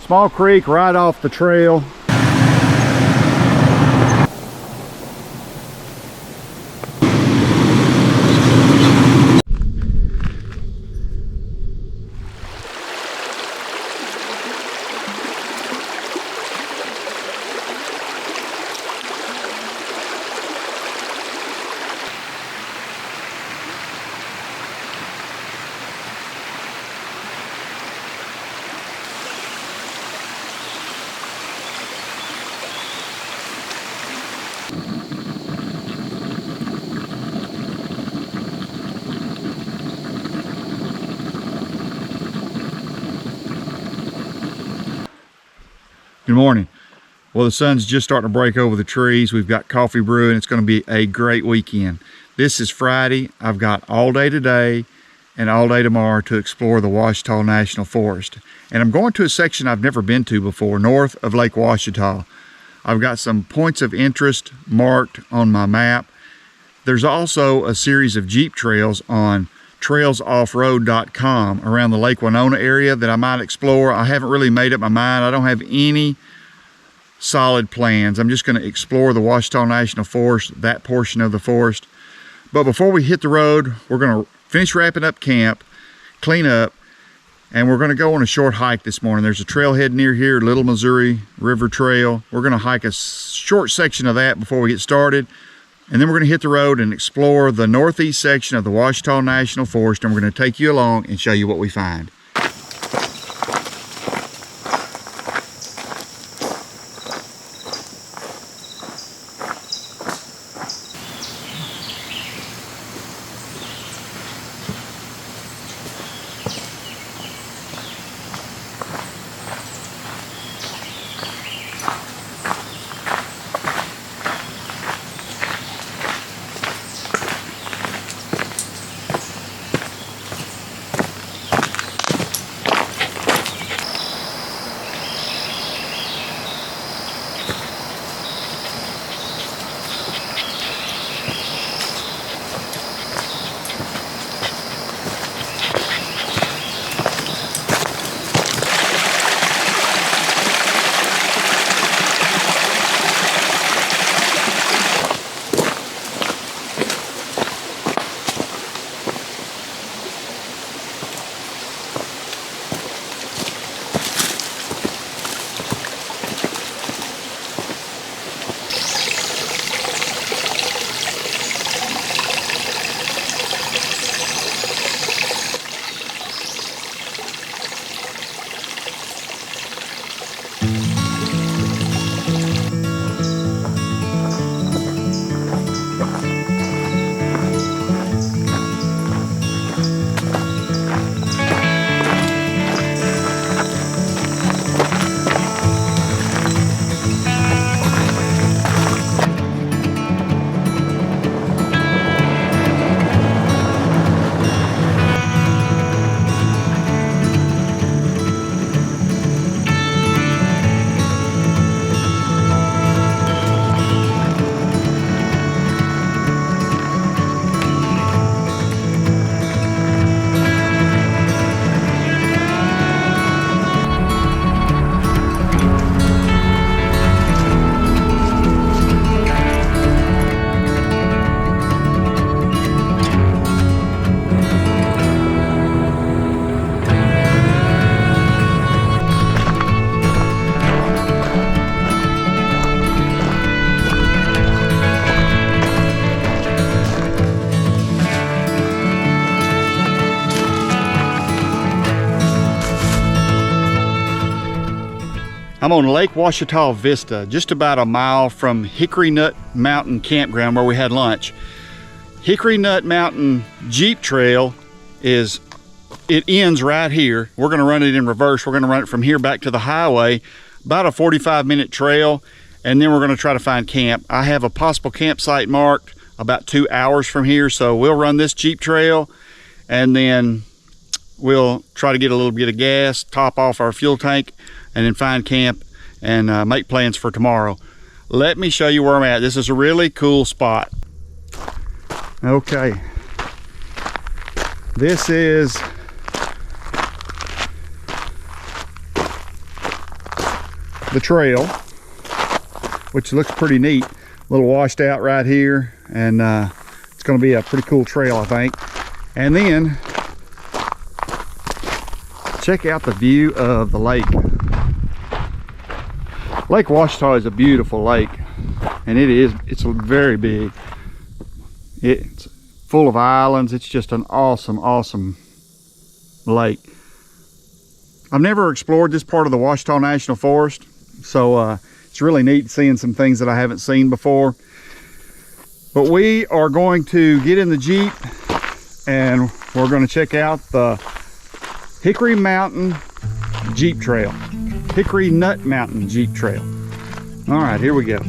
Small creek right off the trail. Good morning. Well, the sun's just starting to break over the trees. We've got coffee brewing. It's going to be a great weekend. This is Friday. I've got all day today and all day tomorrow to explore the Ouachita National Forest. And I'm going to a section I've never been to before, north of Lake Ouachita. I've got some points of interest marked on my map. There's also a series of Jeep trails on trailsoffroad.com around the Lake Winona area that I might explore. I haven't really made up my mind. I don't have any solid plans. I'm just going to explore the Ouachita National Forest, that portion of the forest. But before we hit the road, we're going to finish wrapping up camp, clean up, and we're going to go on a short hike this morning. There's a trailhead near here, Little Missouri River Trail. We're going to hike a short section of that before we get started. And then we're going to hit the road and explore the northeast section of the Ouachita National Forest, and we're going to take you along and show you what we find. I'm on Lake Ouachita Vista, just about a mile from Hickory Nut Mountain campground where we had lunch. Hickory Nut Mountain Jeep Trail it ends right here. We're gonna run it in reverse. We're gonna run it from here back to the highway, about a 45-minute trail, and then we're gonna try to find camp. I have a possible campsite marked about 2 hours from here, so we'll run this Jeep trail, and then we'll try to get a little bit of gas, top off our fuel tank, and then find camp and make plans for tomorrow. Let me show you where I'm at. This is a really cool spot. Okay. This is the trail, which looks pretty neat. A little washed out right here, and it's going to be a pretty cool trail, I think. And then check out the view of the lake. Lake Ouachita is a beautiful lake, and it's very big. It's full of islands. It's just an awesome lake. I've never explored this part of the Ouachita National Forest, so it's really neat seeing some things that I haven't seen before. But we are going to get in the Jeep and we're going to check out the Hickory Mountain Jeep Trail. Hickory Nut Mountain Jeep Trail. All right, here we go.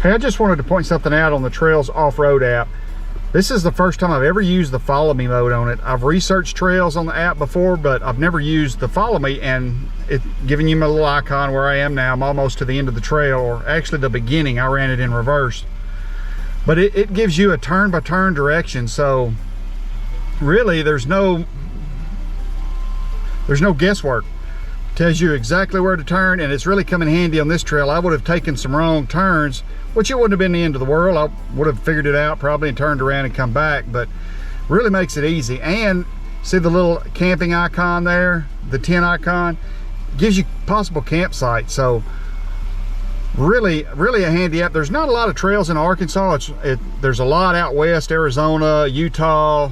Hey, I just wanted to point something out on the Trails Off-Road app. This is the first time I've ever used the follow me mode on it. I've researched trails on the app before, but I've never used the follow me, and it giving you my little icon where I am now. I'm almost to the end of the trail, or actually the beginning. I ran it in reverse. But it gives you a turn-by-turn direction, so really there's no guesswork. It tells you exactly where to turn, and it's really come in handy on this trail. I would have taken some wrong turns, which it wouldn't have been the end of the world. I would have figured it out probably and turned around and come back, but really makes it easy. And see the little camping icon there, the tent icon, gives you possible campsites. So really a handy app. There's not a lot of trails in Arkansas. There's a lot out west, Arizona, Utah,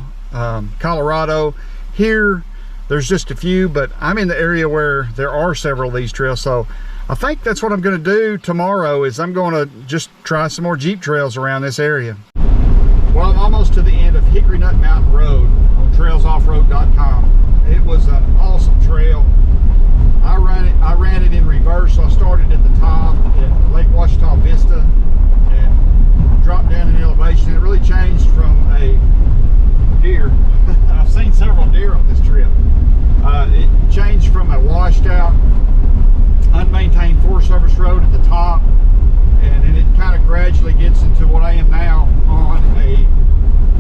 Colorado. Here there's just a few, but I'm in the area where there are several of these trails. So I think that's what I'm going to do tomorrow, is I'm going to just try some more Jeep trails around this area. Well, I'm almost to the end of Hickory Nut Mountain Road on trailsoffroad.com. It was an awesome trail. I ran it in reverse. So I started at the top at Lake Ouachita Vista, and service road at the top, and then it kind of gradually gets into what I am now on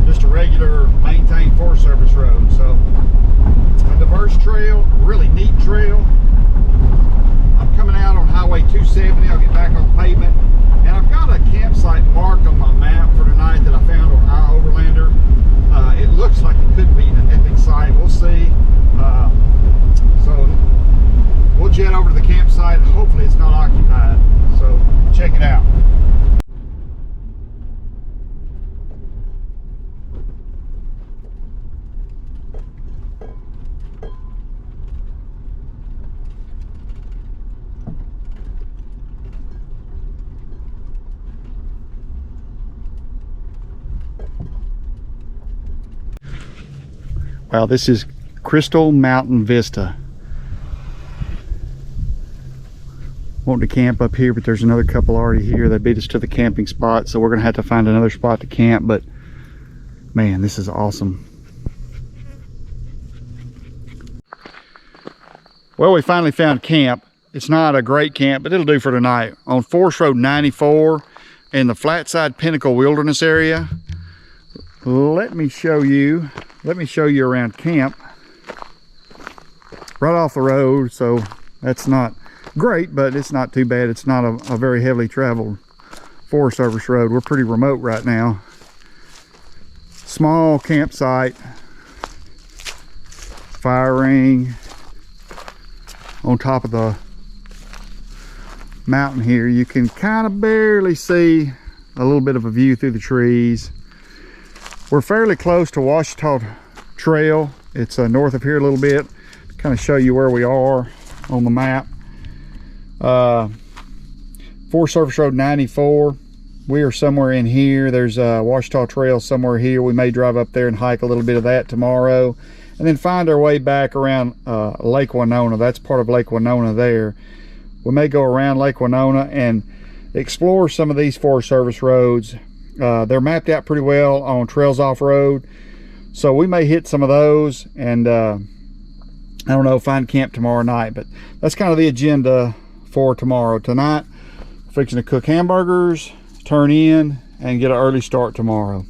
just a regular maintained Forest Service road. So a diverse trail, a really neat trail. I'm coming out on Highway 270. I'll get back on pavement, and I've got a campsite marked on my map for tonight that I found on our Overlander. It looks like it could be an epic site. We'll see. So we'll jet over to the campsite. Hopefully it's not occupied. So check it out. Wow, this is Crystal Mountain Vista. Wanting to camp up here, but there's another couple already here. They beat us to the camping spot, so we're gonna have to find another spot to camp, but man, this is awesome. Well, we finally found camp. It's not a great camp, but it'll do for tonight. On Forest Road 94 in the Flatside Pinnacle Wilderness area. Let me show you around camp. Right off the road, so that's not great, but it's not too bad. It's not a very heavily traveled Forest Service road. We're pretty remote right now. Small campsite, fire ring on top of the mountain here. You can kind of barely see a little bit of a view through the trees. We're fairly close to Ouachita Trail. It's north of here a little bit. Kind of show you where we are on the map. Forest Service Road 94. We are somewhere in here. There's Ouachita Trail somewhere here. We may drive up there and hike a little bit of that tomorrow, and then find our way back around Lake Winona. That's part of Lake Winona there. We may go around Lake Winona and explore some of these Forest Service roads. They're mapped out pretty well on Trails Off Road, so we may hit some of those, and I don't know, find camp tomorrow night. But that's kind of the agenda for tomorrow. Tonight, fixing to cook hamburgers, turn in, and get an early start tomorrow.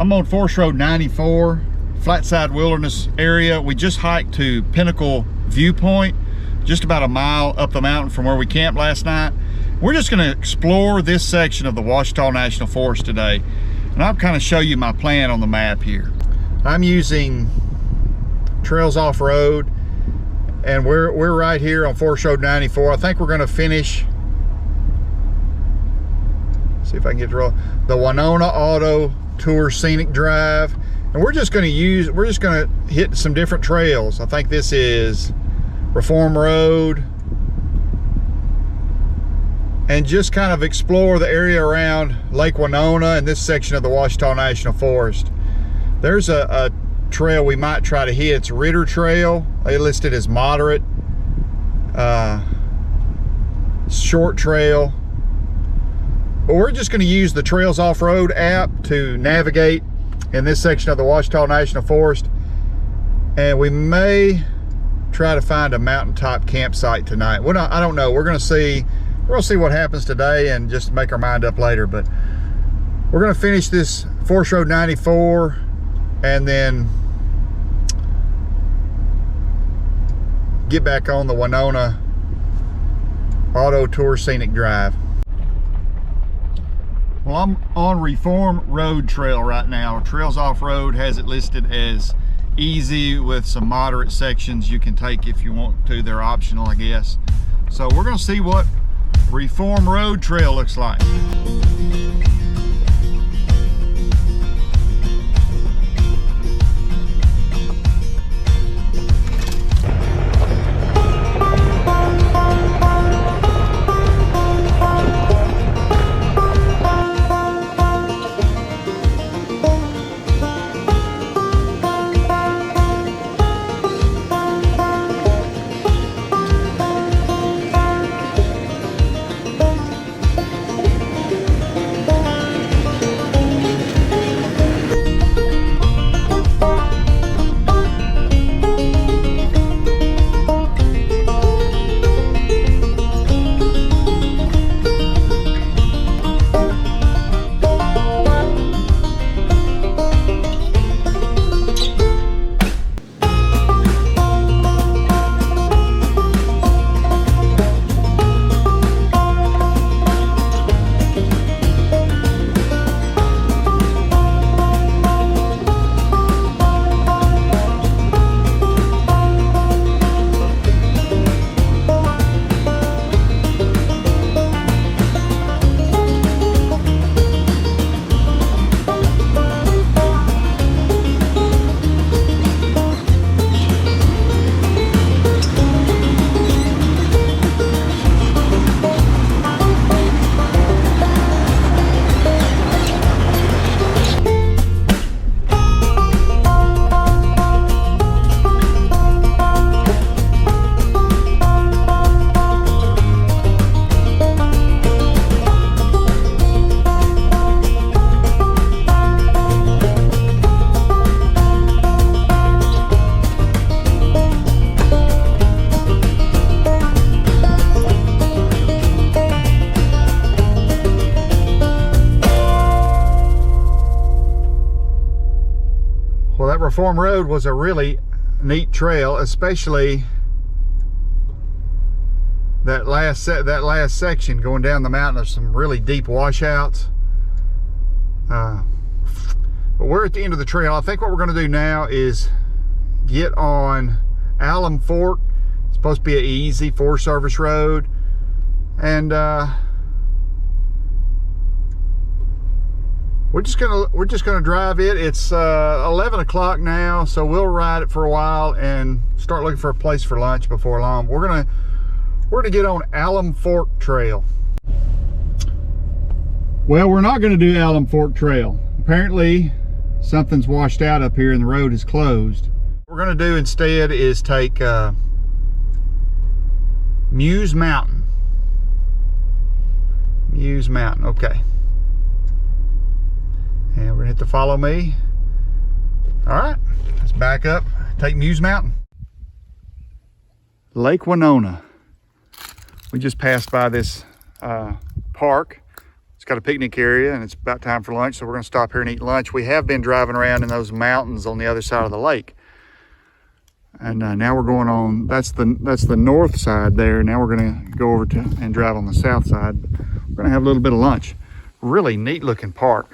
I'm on Forest Road 94, Flatside Wilderness area. We just hiked to Pinnacle Viewpoint, just about a mile up the mountain from where we camped last night. We're just gonna explore this section of the Ouachita National Forest today. And I'll kind of show you my plan on the map here. I'm using Trails Off-Road, and we're right here on Forest Road 94. I think we're gonna finish, see if I can get to roll, the Winona Auto Tour Scenic Drive. And we're just gonna hit some different trails. I think this is Reform Road, and just kind of explore the area around Lake Winona and this section of the Ouachita National Forest. There's a trail we might try to hit. It's Ritter Trail. They listed as moderate, short trail. But we're just going to use the Trails Off-Road app to navigate in this section of the Ouachita National Forest. And we may try to find a mountaintop campsite tonight. I don't know. We're going to see what happens today and just make our mind up later. But we're going to finish this Forest Road 94 and then get back on the Winona Auto Tour Scenic Drive. Well, I'm on Reform Road Trail right now. Trails Off-Road has it listed as easy with some moderate sections you can take if you want to. They're optional, I guess. So we're going to see what Reform Road Trail looks like. Reform Road was a really neat trail, especially that last section going down the mountain. There's some really deep washouts. But we're at the end of the trail. I think what we're going to do now is get on Alum Fork. It's supposed to be an easy Forest Service road, and we're just gonna drive it. It's 11 o'clock now, so we'll ride it for a while and start looking for a place for lunch before long. We're gonna get on Alum Fork Trail. Well, we're not gonna do Alum Fork Trail. Apparently something's washed out up here and the road is closed. What we're gonna do instead is take Muse Mountain. Muse Mountain, okay. And we're gonna hit the follow me. All right, let's back up, take Muse Mountain. Lake Winona. We just passed by this park. It's got a picnic area, and it's about time for lunch, so we're gonna stop here and eat lunch. We have been driving around in those mountains on the other side of the lake. And now we're going on, that's the north side there. Now we're gonna go over to and drive on the south side. We're gonna have a little bit of lunch. Really neat looking park.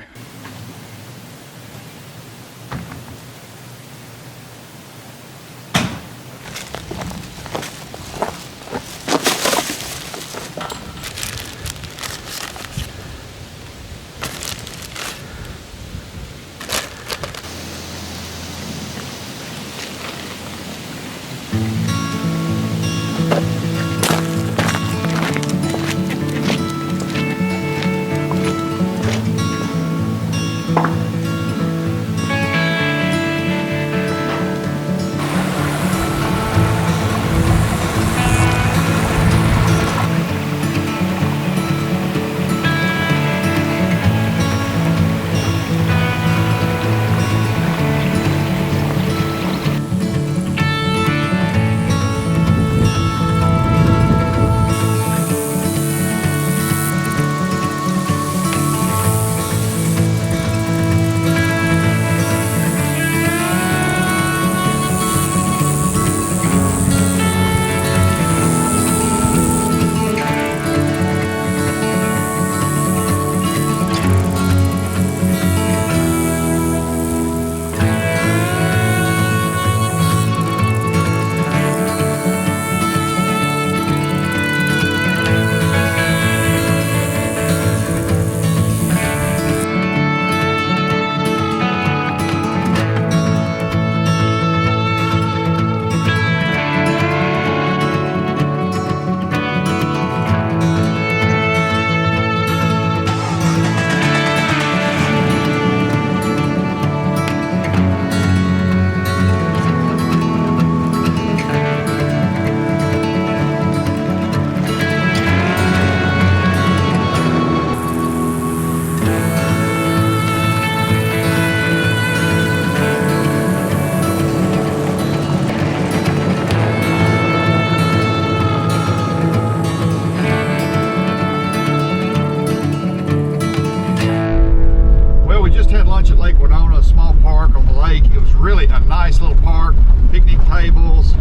At Lake Winona, a small park on the lake. It was really a nice little park, picnic tables,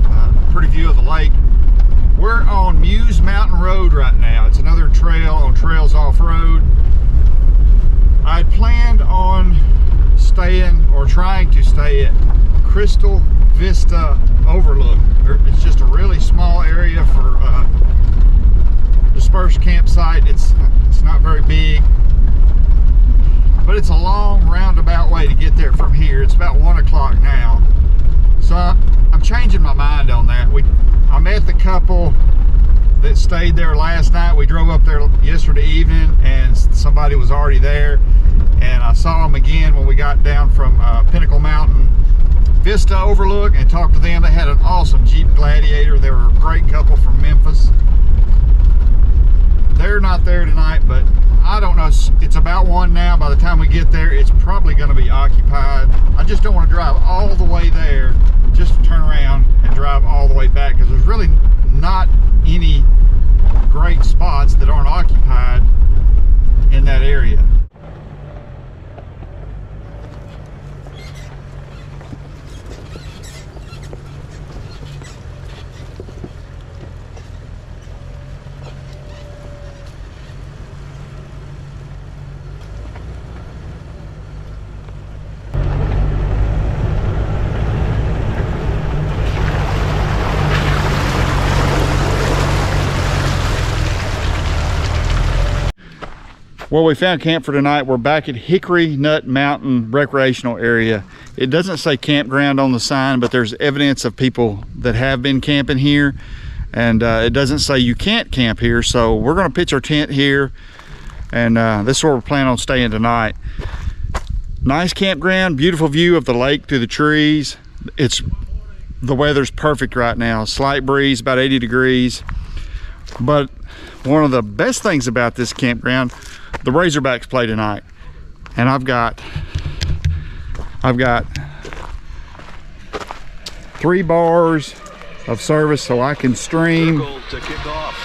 pretty view of the lake. We're on Muse Mountain Road right now. It's another trail on Trails Off-Road. I'd planned on staying or trying to stay at Crystal Vista Overlook. It's just a really small area for dispersed campsite. It's not very big, but it's a long roundabout way to get there from here. It's about 1 o'clock now, so I'm changing my mind on that. I met the couple that stayed there last night. We drove up there yesterday evening, and somebody was already there, and I saw them again when we got down from Pinnacle Mountain Vista Overlook and talked to them. They had an awesome Jeep Gladiator. They were a great couple from Memphis. They're not there tonight, but I don't know. It's about 1 now. By the time we get there, it's probably going to be occupied. I just don't want to drive all the way there just to turn around and drive all the way back, because there's really not any great spots that aren't occupied in that area. Well, we found camp for tonight. We're back at Hickory Nut Mountain recreational area. It doesn't say campground on the sign, but there's evidence of people that have been camping here, and it doesn't say you can't camp here. So we're going to pitch our tent here, and this is where we're planning on staying tonight. Nice campground, beautiful view of the lake through the trees. The weather's perfect right now. Slight breeze, about 80 degrees. But one of the best things about this campground, the Razorbacks play tonight, and I've got 3 bars of service so I can stream to kick off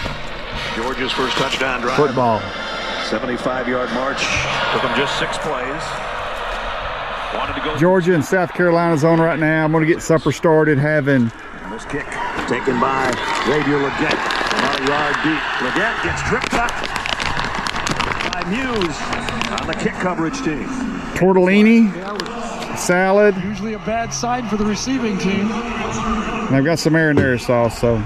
Georgia's first touchdown drive. football. 75-yard march. Took them just 6 plays. Wanted to go. Georgia and South Carolina's on right now. I'm going to get supper started having. And this kick taken by Xavier Leggett. About a yard deep. Leggett gets tripped up by Muse on the kick coverage team. Tortellini, salad. Usually a bad sign for the receiving team. And I've got some marinara sauce, so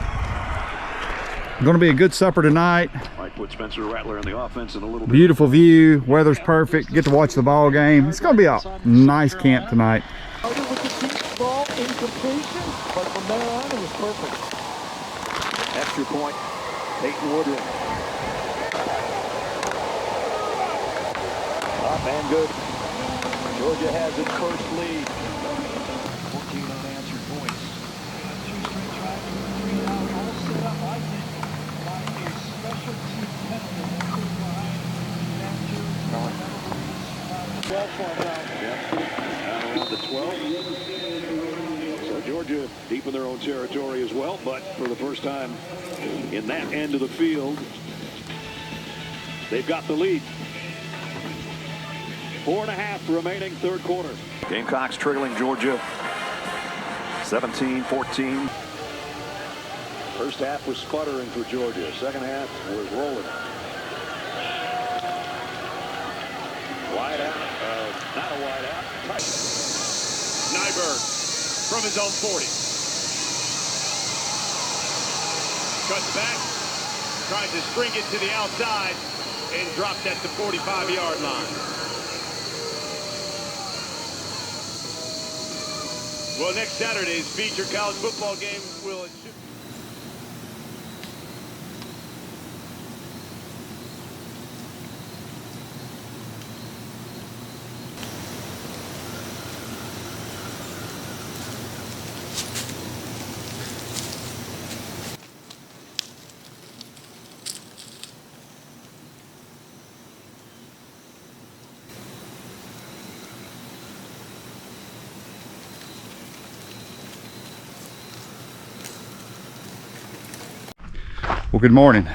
going to be a good supper tonight. Might put Spencer Rattler in the offense in a little bit. Beautiful view, weather's perfect. Get to watch the ball game. It's going to be a nice camp tonight. With the deep ball incompletion, but from there on it was perfect. Extra point, Peyton Woodland. Up and good. Georgia has its first lead. 14 unanswered points. Two straight drives with 3 out, all set up, I think, by a special team penalty. Well far out. Down around the 12. So Georgia deep in their own territory as well, but for the first time in that end of the field, they've got the lead. 4.5 remaining third quarter. Gamecocks trailing Georgia 17-14. First half was sputtering for Georgia. Second half was rolling. Wide out. Not a wide out. Nyberg from his own 40. Cuts back. Tries to string it to the outside and dropped at the 45-yard line. Well, next Saturday's feature college football game will... Well, good morning.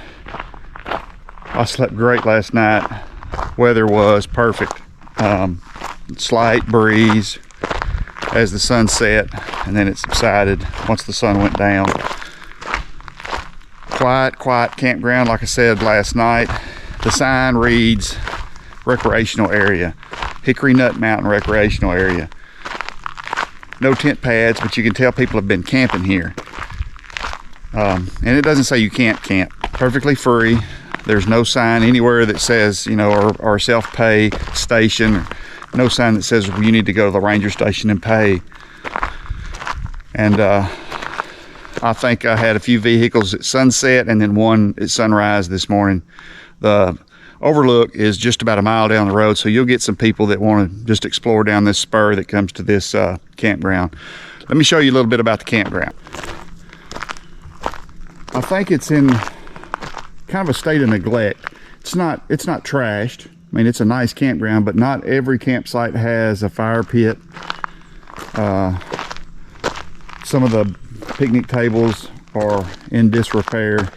I slept great last night. Weather was perfect. Slight breeze as the sun set, and then it subsided once the sun went down. Quiet campground, like I said last night. The sign reads recreational area, Hickory Nut Mountain recreational area. No tent pads, but you can tell people have been camping here. And it doesn't say you can't camp. Perfectly free. There's no sign anywhere that says, you know, or self-pay station. Or no sign that says you need to go to the ranger station and pay. And I think I had a few vehicles at sunset and then one at sunrise this morning. The overlook is just about a mile down the road, so you'll get some people that want to just explore down this spur that comes to this campground. Let me show you a little bit about the campground. I think it's in kind of a state of neglect. It's not trashed. I mean, it's a nice campground, but not every campsite has a fire pit. Some of the picnic tables are in disrepair,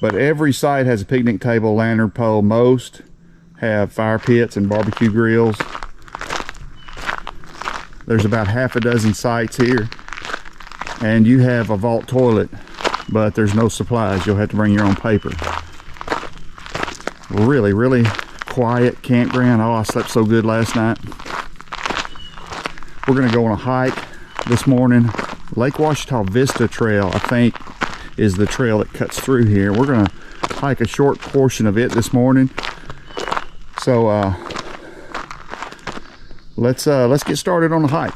but every site has a picnic table, lantern pole. Most have fire pits and barbecue grills. There's about half a dozen sites here, and you have a vault toilet, but there's no supplies. You'll have to bring your own paper. Really quiet campground. Oh, I slept so good last night. We're gonna go on a hike this morning. Lake Ouachita Vista Trail, I think, is the trail that cuts through here. We're gonna hike a short portion of it this morning. So let's get started on the hike.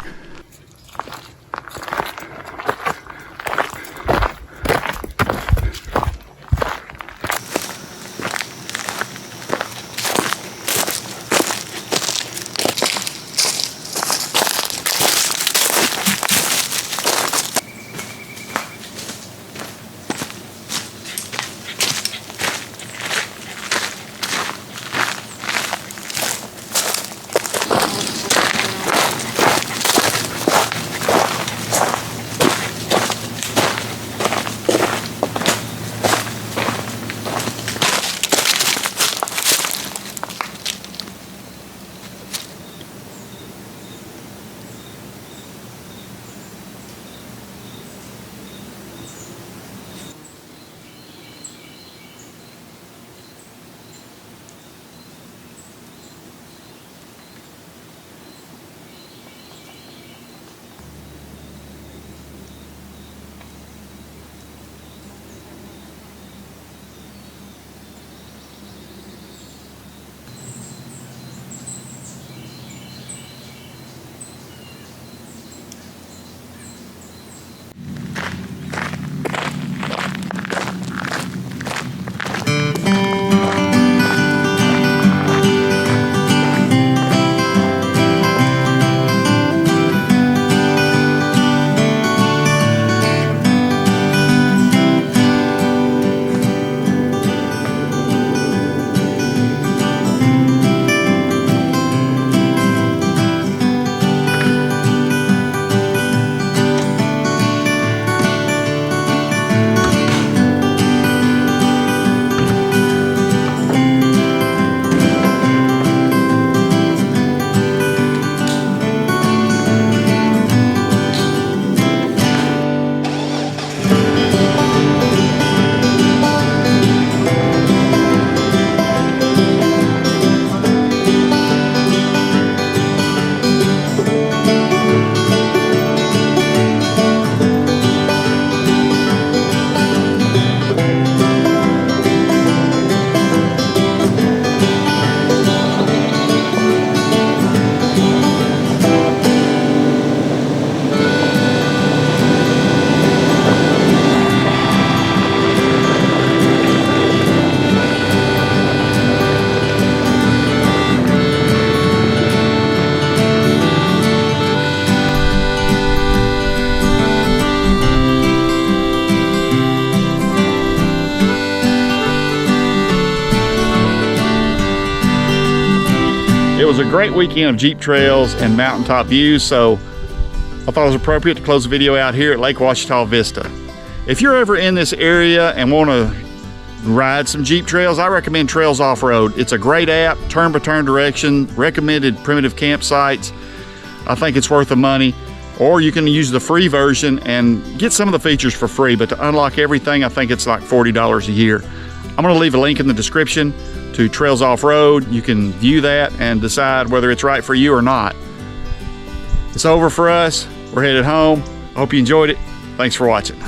It was a great weekend of Jeep trails and mountaintop views, so I thought it was appropriate to close the video out here at Lake Ouachita Vista. If you're ever in this area and want to ride some Jeep trails, I recommend Trails Off-Road. It's a great app, turn-by-turn direction, recommended primitive campsites. I think it's worth the money. Or you can use the free version and get some of the features for free, but to unlock everything, I think it's like $40 a year. I'm gonna leave a link in the description to Trails Off-Road. You can view that and decide whether it's right for you or not. It's over for us. We're headed home. I hope you enjoyed it. Thanks for watching.